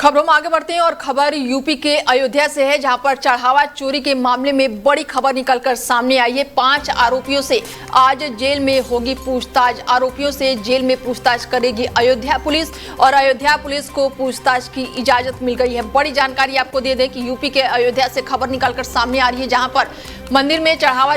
खबरों में आगे बढ़ते हैं और खबर यूपी के अयोध्या से है, जहां पर चढ़ावा चोरी के मामले में बड़ी खबर निकलकर सामने आई है। 5 आरोपियों से आज जेल में होगी पूछताछ। आरोपियों से जेल में पूछताछ करेगी अयोध्या पुलिस और अयोध्या पुलिस को पूछताछ की इजाजत मिल गई है। बड़ी जानकारी आपको दे दें कि यूपी के अयोध्या से खबर निकलकर सामने आ रही है, जहां पर मंदिर में चढ़ावा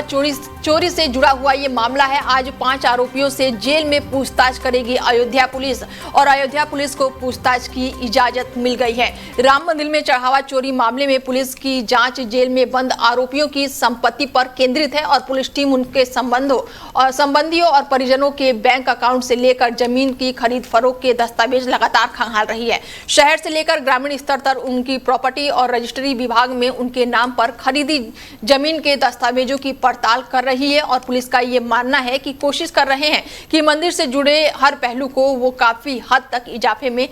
चोरी से जुड़ा हुआ ये मामला है। आज 5 आरोपियों से जेल में पूछताछ करेगी अयोध्या पुलिस और अयोध्या पुलिस को पूछताछ की इजाजत मिल गई है। राम मंदिर में चढ़ावा चोरी मामले में पुलिस की जांच जेल में बंद आरोपियों की संपत्ति पर केंद्रित है और पुलिस टीम उनके संबंधियों और परिजनों के बैंक अकाउंट से लेकर जमीन की खरीद फरोख्त के दस्तावेज लगातार खंगाल रही है। शहर से लेकर ग्रामीण स्तर तक उनकी प्रॉपर्टी और रजिस्ट्री विभाग में उनके नाम पर खरीदी जमीन के दस्तावेजों की पड़ताल कर रही है और पुलिस का ये मानना है कि कोशिश कर रहे हैं कि मंदिर से जुड़े हर पहलू को वो काफी हद तक इजाफे में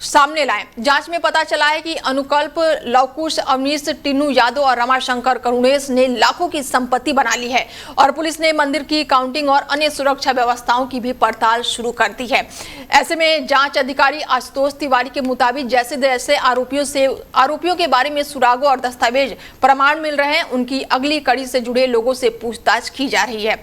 सामने लाएं। जांच में पता चला है कि अनुकल्प, लवकुश, अवनीश, टिन्नू यादव और रमाशंकर करुणेश ने लाखों की संपत्ति बना ली है और पुलिस ने मंदिर की काउंटिंग और अन्य सुरक्षा व्यवस्थाओं की भी पड़ताल शुरू कर दी है। ऐसे में जांच अधिकारी आशुतोष तिवारी के मुताबिक जैसे जैसे आरोपियों के बारे में सुरागों और दस्तावेज प्रमाण मिल रहे हैं, उनकी अगली कड़ी से जुड़े लोगों से पूछताछ की जा रही है।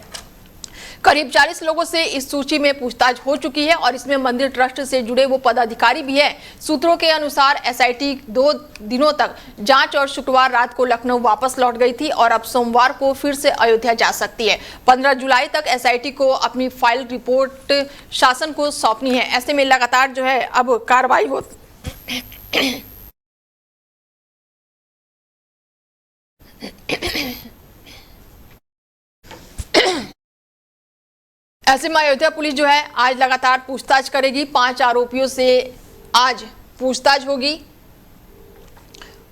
करीब 40 लोगों से इस सूची में पूछताछ हो चुकी है और इसमें मंदिर ट्रस्ट से जुड़े वो पदाधिकारी भी हैं। सूत्रों के अनुसार एसआईटी 2 दिनों तक जांच और शुक्रवार रात को लखनऊ वापस लौट गई थी और अब सोमवार को फिर से अयोध्या जा सकती है। 15 जुलाई तक एसआईटी को अपनी फाइल रिपोर्ट शासन को सौंपनी है। ऐसे में लगातार जो है अब कार्रवाई हो ऐसे में अयोध्या पुलिस जो है आज लगातार पूछताछ करेगी। 5 आरोपियों से आज पूछताछ होगी।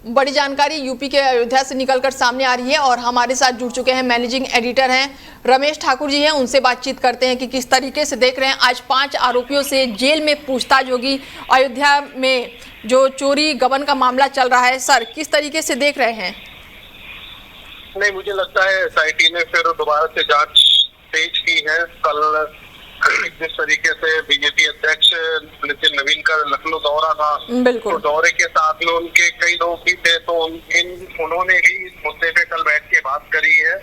बड़ी जानकारी यूपी के अयोध्या से निकलकर सामने आ रही है और हमारे साथ जुड़ चुके हैं मैनेजिंग एडिटर हैं रमेश ठाकुर जी हैं। उनसे बातचीत करते हैं कि किस तरीके से देख रहे हैं आज 5 आरोपियों से जेल में पूछताछ होगी। अयोध्या में जो चोरी गबन का मामला चल रहा है, सर किस तरीके से देख रहे हैं? नहीं, मुझे लगता है एसआईटी ने फिर दोबारा से जांच तेज की है। कल जिस तरीके से बीजेपी अध्यक्ष नितिन नवीन का लखनऊ दौरा था, तो दौरे के साथ में उनके कई लोग भी थे, तो उन्होंने भी इस मुद्दे पे कल बैठ के बात करी है।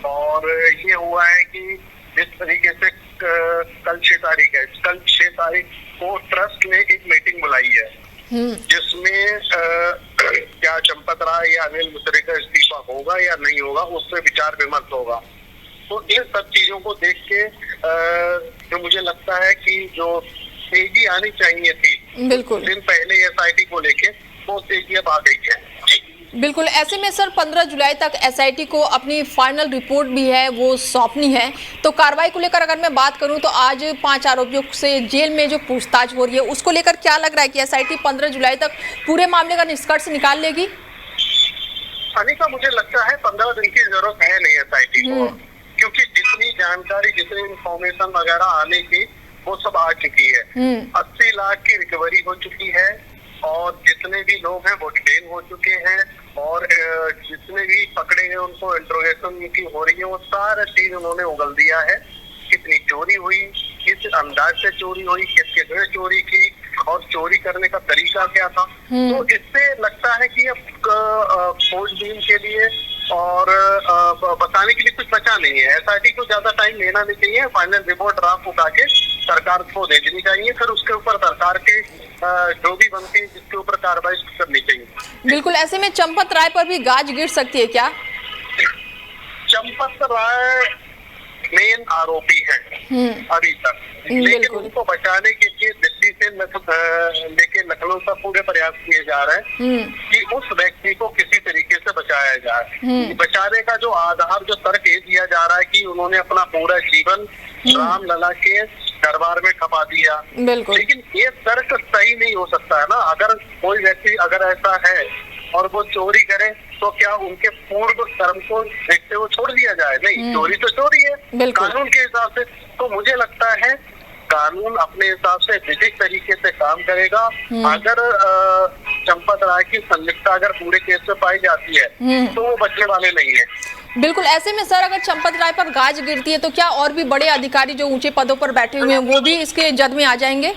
और ये हुआ है कि जिस तरीके से कल 6 तारीख है, कल 6 तारीख को ट्रस्ट ने एक मीटिंग बुलाई है जिसमें क्या चंपत राय या अनिल मिश्रा का इस्तीफा होगा या नहीं होगा, उस पर विचार विमर्श होगा। तो इन सब चीजों को देख के जो मुझे लगता है कि जो तेजी आनी चाहिए थी बिल्कुल दिन पहले एसआईटी को लेके, वो तेजी अब आ गई है। बिल्कुल। ऐसे में सर 15 जुलाई तक एसआईटी को अपनी फाइनल रिपोर्ट भी है वो सौंपनी है, तो कार्रवाई को लेकर अगर मैं बात करूं तो आज 5 आरोपियों से जेल में जो पूछताछ हो रही है उसको लेकर क्या लग रहा है कि एसआईटी 15 जुलाई तक पूरे मामले का निष्कर्ष निकाल लेगी? अनिका, मुझे लगता है 15 दिन की जरूरत है नहीं एसआईटी को, क्योंकि जितनी जानकारी, जितनी इंफॉर्मेशन वगैरह आने की वो सब आ चुकी है। 80 लाख की रिकवरी हो चुकी है और जितने भी लोग हैं वो डिटेन हो चुके हैं और जितने भी पकड़े हैं उनको इंट्रोगेशन की हो रही है। वो सारा चीज उन्होंने उगल दिया है, कितनी चोरी हुई, किस अंदाज से चोरी हुई, किसके घर चोरी की और चोरी करने का तरीका क्या था। तो इससे लगता है कि अब खोजबीन के लिए और बताने के लिए कुछ बचा नहीं है। एसआईटी को ज्यादा टाइम लेना नहीं चाहिए। फाइनल रिपोर्ट ड्राफ्ट उठा के सरकार को भेजनी चाहिए, फिर उसके ऊपर सरकार के जो भी बनती है जिसके ऊपर कार्रवाई करनी चाहिए। बिल्कुल। ऐसे में चंपत राय पर भी गाज गिर सकती है क्या? चंपत राय मेन आरोपी है अभी तक, लेकिन उनको बचाने के लिए दिल्ली से लेके लखनऊ तक पूरे प्रयास किए जा रहे हैं कि उस व्यक्ति को किसी तरीके से बचाया जाए। बचाने का जो आधार, जो तर्क ये दिया जा रहा है कि उन्होंने अपना पूरा जीवन रामलला के दरबार में खपा दिया, लेकिन ये तर्क सही नहीं हो सकता है ना। अगर कोई व्यक्ति अगर ऐसा है और वो चोरी करे तो क्या उनके पूर्व कर्म को देखते हुए छोड़ दिया जाए? नहीं, चोरी तो चोरी है कानून के हिसाब से। तो मुझे लगता है कानून अपने हिसाब से विधिक तरीके से काम करेगा। अगर चंपत राय की संलिप्तता अगर पूरे केस में पाई जाती है तो वो बचने वाले नहीं है। बिल्कुल। ऐसे में सर अगर चंपत राय पर गाज गिरती है तो क्या और भी बड़े अधिकारी जो ऊंचे पदों पर बैठे हुए हैं वो भी इसके जद में आ जाएंगे?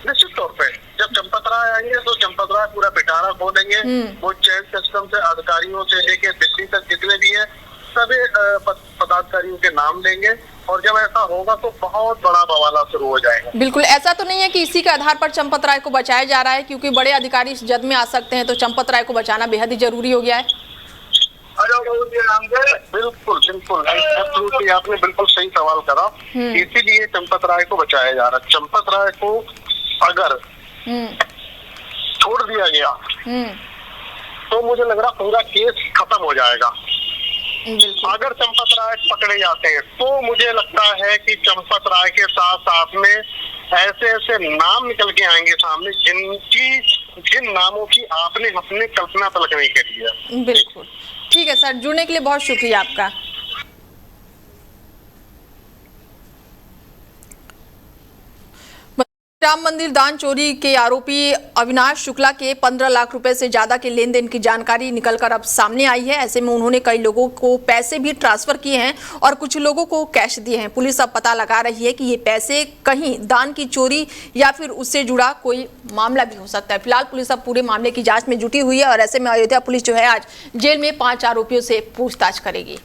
निश्चित तौर पे जब चंपत राय आएंगे खोलेंगे। वो चयन सिस्टम से अधिकारियों से लेके दिल्ली तक जितने भी हैं सभी पदाधिकारियों के नाम लेंगे, और जब ऐसा होगा तो बहुत बड़ा बवाला शुरू हो जाएगा। बिल्कुल, ऐसा तो नहीं है कि इसी के आधार पर चंपत राय को बचाया जा रहा है, क्योंकि बड़े अधिकारी इस जद में आ सकते हैं, तो चंपत राय को बचाना बेहद ही जरूरी हो गया है। बिल्कुल बिल्कुल, आपने बिल्कुल सही सवाल करा। इसीलिए चंपत राय को बचाया जा रहा है। चंपत राय को अगर छोड़ दिया गया तो मुझे लग रहा पूरा केस खत्म हो जाएगा। अगर चंपत राय पकड़े जाते हैं तो मुझे लगता है कि चंपत राय के साथ साथ में ऐसे ऐसे नाम निकल के आएंगे सामने जिन नामों की आपने अपने कल्पना तक नहीं करी है। बिल्कुल ठीक है सर, जुड़ने के लिए बहुत शुक्रिया आपका। राम मंदिर दान चोरी के आरोपी अविनाश शुक्ला के 15 लाख रुपए से ज्यादा के लेन देन की जानकारी निकलकर अब सामने आई है। ऐसे में उन्होंने कई लोगों को पैसे भी ट्रांसफर किए हैं और कुछ लोगों को कैश दिए हैं। पुलिस अब पता लगा रही है कि ये पैसे कहीं दान की चोरी या फिर उससे जुड़ा कोई मामला भी हो सकता है। फिलहाल पुलिस अब पूरे मामले की जांच में जुटी हुई है और ऐसे में अयोध्या पुलिस जो है आज जेल में 5 आरोपियों से पूछताछ करेगी।